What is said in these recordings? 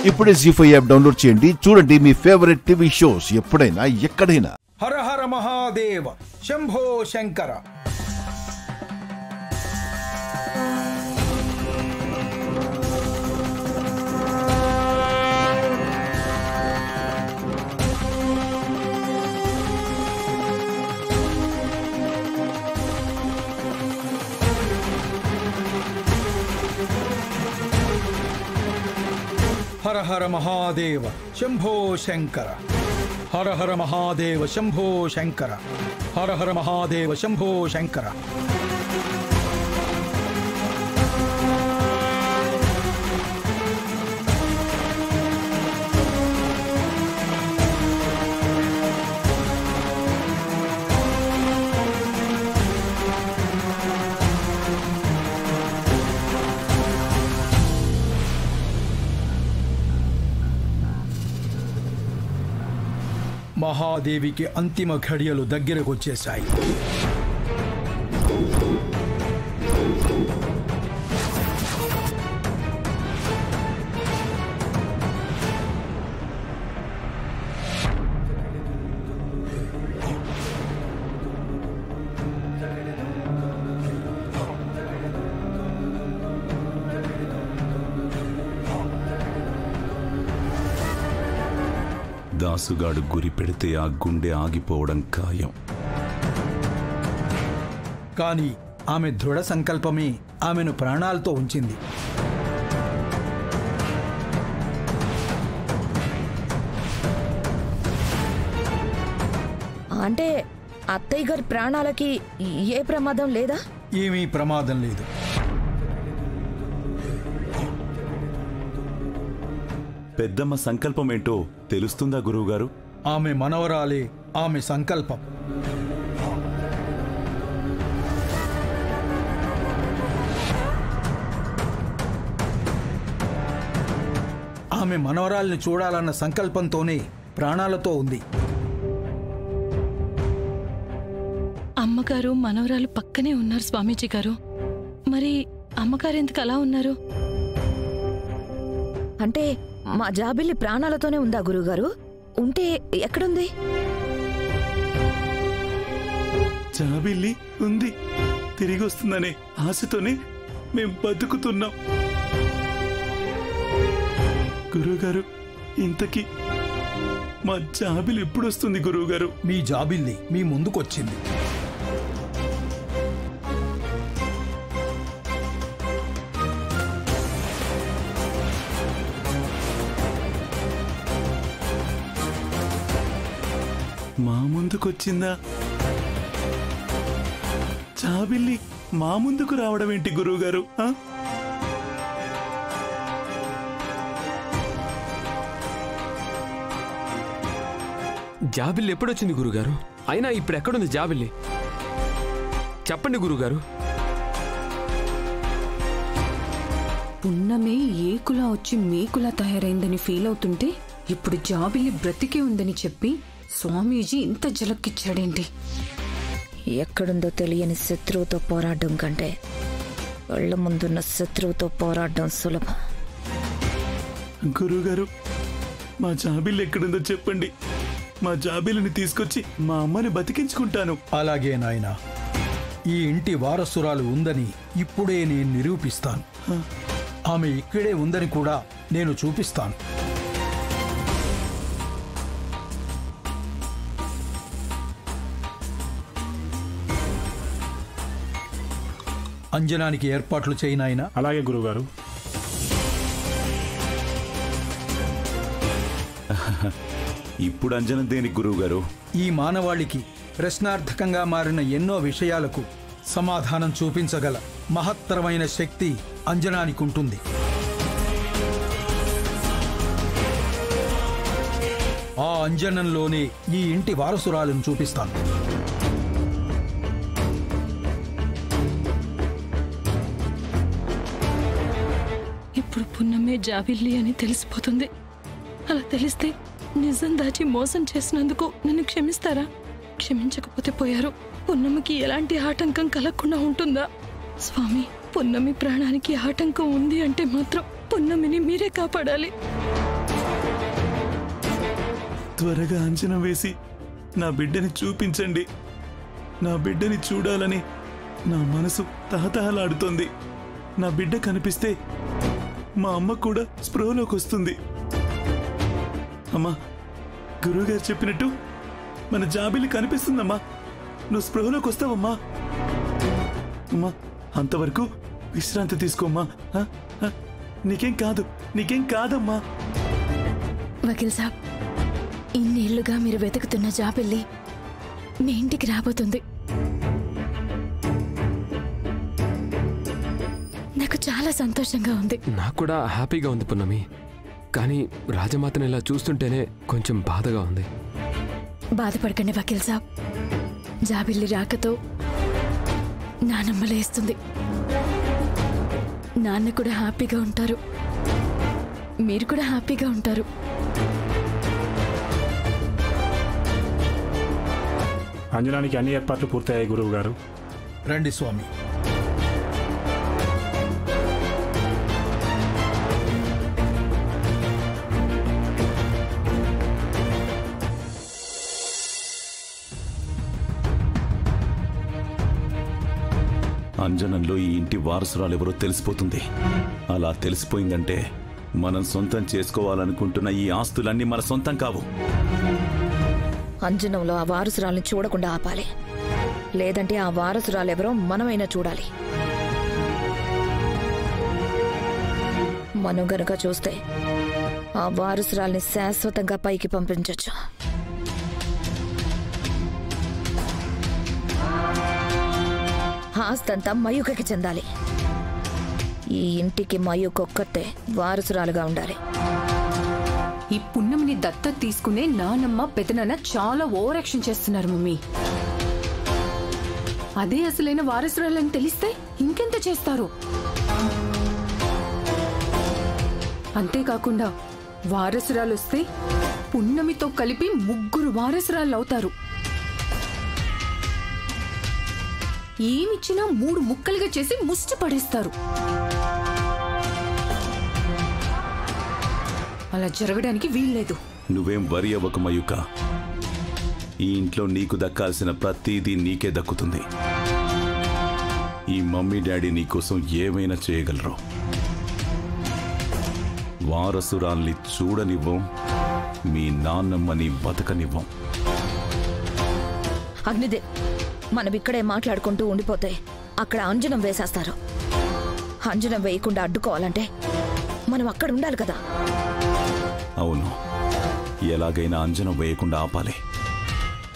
ఇప్పుడే జీ5 app download చేయండి. చూడండి మీ ఫేవరెట్ టీవీ షోస్ ఎప్పుడైనా ఎక్కడైనా. హర హర మహాదేవ శంభో శంకర. హర హర మహాదేవ శంభో శంకర. హర హర మహాదేవ శంభో శంకర. హర హర మహాదేవ శంభో శంకర. మహాదేవికి అంతిమ ఘడియలు దగ్గరకు వచ్చేశాయి. దాసుగాడు గురి పెడితే ఆ గుండె ఆగిపోవడం ఖాయం. కానీ ఆమె దృఢ సంకల్పమే ఆమెను ప్రాణాలతో ఉంచింది. అంటే అత్తయ్య గారి ప్రాణాలకి ఏ ప్రమాదం లేదా? ఏమీ ప్రమాదం లేదు. పెద్దమ్మ సంకల్పం ఏంటో తెలుస్తుందా గురువుగారు? ఆమె మనవరాలే ఆమె సంకల్పం. ఆమె మనవరాల్ని చూడాలన్న సంకల్పంతోనే ప్రాణాలతో ఉంది. అమ్మగారు మనవరాలు పక్కనే ఉన్నారు స్వామీజీ గారు. మరి అమ్మగారు ఎందుకు అలా ఉన్నారు? అంటే మా జాబిల్లి ప్రాణాలతోనే ఉందా గురుగారు? ఉంటే ఎక్కడుంది? జాబిల్లి ఉంది, తిరిగి వస్తుందనే ఆశతోనే మేం బతుకుతున్నాం. గురువుగారు, ఇంతకీ మా జాబిల్లి ఎప్పుడు వస్తుంది గురువుగారు? మీ జాబిల్లి మీ ముందుకొచ్చింది. మా ముందుకొచ్చిందా? జాబిల్లి మా ముందుకు రావడం ఏంటి గురువుగారు? జాబిల్లి ఎప్పుడొచ్చింది గురుగారు? అయినా ఇప్పుడు ఎక్కడుంది జాబిల్లి? చెప్పండి గురుగారు. పున్నమే ఏకులా వచ్చి మేకులా తయారైందని ఫీల్ అవుతుంటే ఇప్పుడు జాబిల్లి బ్రతికే ఉందని చెప్పి స్వామీజీ ఇంత జలక్కిచ్చాడేంటి? ఎక్కడుందో తెలియని శత్రువుతో పోరాడడం కంటే కళ్ళ ముందున్న శత్రువుతో పోరాడడం సులభం. గురువుగారు, మా జాబిల్లి ఎక్కడుందో చెప్పండి. మా జాబిల్లిని తీసుకొచ్చి మా అమ్మని బతికించుకుంటాను. అలాగే నాయనా, ఈ ఇంటి వారసురాలు ఉందని ఇప్పుడే నేను నిరూపిస్తాను. ఆమె ఇక్కడే ఉందని కూడా నేను చూపిస్తాను. అంజనానికి ఏర్పాట్లు చేయనాయనా. అలాగే గురువుగారు. ఇప్పుడు అంజనం దేనికి గురువుగారు? ఈ మానవాళికి ప్రశ్నార్థకంగా మారిన ఎన్నో విషయాలకు సమాధానం చూపించగల మహత్తరమైన శక్తి అంజనానికి ఉంటుంది. ఆ అంజనంలోనే ఈ ఇంటి వారసురాలను చూపిస్తాను. ఇప్పుడు పున్నమే జాబిల్లి అని తెలిసిపోతుంది. అలా తెలిస్తే నిజం దాచి మోసం చేసినందుకు నన్ను క్షమిస్తారా? క్షమించకపోతే పోయారు. పున్నమికి ఎలాంటి ఆటంకం కలగకుండా ఉంటుందా? స్వామి, పున్నమి ప్రాణానికి ఆటంకం ఉంది అంటే మాత్రం పున్నమిని మీరే కాపాడాలి. త్వరగా అంచనా వేసి నా బిడ్డని చూపించండి. నా బిడ్డని చూడాలని నా మనసు తహతహలాడుతోంది. నా బిడ్డ కనిపిస్తే మా అమ్మ కూడా స్పృహలోకి వస్తుంది. అమ్మా, గురువుగారు చెప్పినట్టు మన జాబిలి కనిపిస్తుందమ్మా. నువ్వు స్పృహలోకి వస్తావమ్మా. అమ్మా, అంతవరకు విశ్రాంతి తీసుకోమ్మా. నీకేం కాదమ్మా. వకీల్ సాబ్, ఇన్నేళ్లుగా మీరు వెతుకుతున్న జాబిల్లి మీ ఇంటికి రాబోతుంది. నాకు చాలా సంతోషంగా ఉంది. నాకు కూడా హ్యాపీగా ఉంది పున్నమి. కానీ రాజమాతను ఇలా చూస్తుంటేనే కొంచెం బాధగా ఉంది. బాధపడకండి వకీల్ సాబ్, జాబిల్లి రాకతో నానమ్మ లేస్తుంది. నాన్న కూడా హ్యాపీగా ఉంటారు, మీరు కూడా హ్యాపీగా ఉంటారు. అంజనానికి అన్ని ఏర్పాట్లు పూర్తయ్యాయి గురువు గారు. రండి స్వామి. అంజనంలో ఈ ఇంటి వారసురాలెవరో తెలిసిపోతుంది. అలా తెలిసిపోయిందంటే మనం సొంతం చేసుకోవాలనుకుంటున్న ఈ ఆస్తులన్నీ మన సొంతం కావు. అంజనంలో ఆ వారసురాల్ని చూడకుండా ఆపాలి, లేదంటే ఆ వారసురాలెవరో మనమైనా చూడాలి. మనం గనుక చూస్తే ఆ వారసురాల్ని శాశ్వతంగా పైకి పంపించొచ్చు. ఆస్తంతా మయూకకి చెందాలి. ఈ ఇంటికి మయూకొక్కతే వారసురాలుగా ఉండాలి. ఈ పున్నమిని దత్తత తీసుకునే నానమ్మ పెదనాన్న చాలా ఓవర్ యాక్షన్ చేస్తున్నారు మమ్మీ. అదే అసలైన వారసురాలని తెలిస్తే ఇంకెంత చేస్తారు. అంతేకాకుండా వారసురాలు వస్తే పున్నమితో కలిపి 3 వారసురాలు అవుతారు. ఏమిచ్చినా 3 ముక్కలుగా చేసి ముష్టి పడేస్తారు. అలా జరగడానికి వీల్లేదు. నువ్వేం వరి అవ్వకు మయూక. ఈ ఇంట్లో నీకు దక్కాల్సిన ప్రతిదీ నీకే దక్కుతుంది. ఈ మమ్మీ డాడీ నీకోసం ఏమైనా చేయగలరు. వారసురాల్ని చూడనివ్వం, మీ నాన్నమ్మని బతకనివ్వం. అగ్నిదేవ్, మనం ఇక్కడే మాట్లాడుకుంటూ ఉండిపోతే అక్కడ అంజనం వేసేస్తారు. అంజనం వేయకుండా అడ్డుకోవాలంటే మనం అక్కడ ఉండాలి కదా. అవును, ఎలాగైనా అంజనం వేయకుండా ఆపాలి.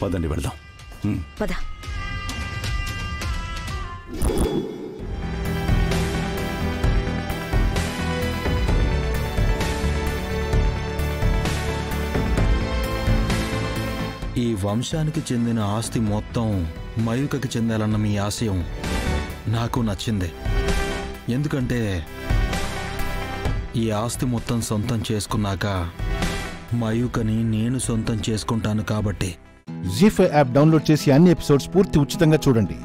పదండి వెళ్దాం. పద. ఈ వంశానికి చెందిన ఆస్తి మొత్తం మయూకకి చెందాలన్న మీ ఆశయం నాకు నచ్చింది. ఎందుకంటే ఈ ఆస్తి మొత్తం సొంతం చేసుకున్నాక మయూకని నేను సొంతం చేసుకుంటాను కాబట్టి. జీ5 యాప్ డౌన్లోడ్ చేసి అన్ని ఎపిసోడ్స్ పూర్తి ఉచితంగా చూడండి.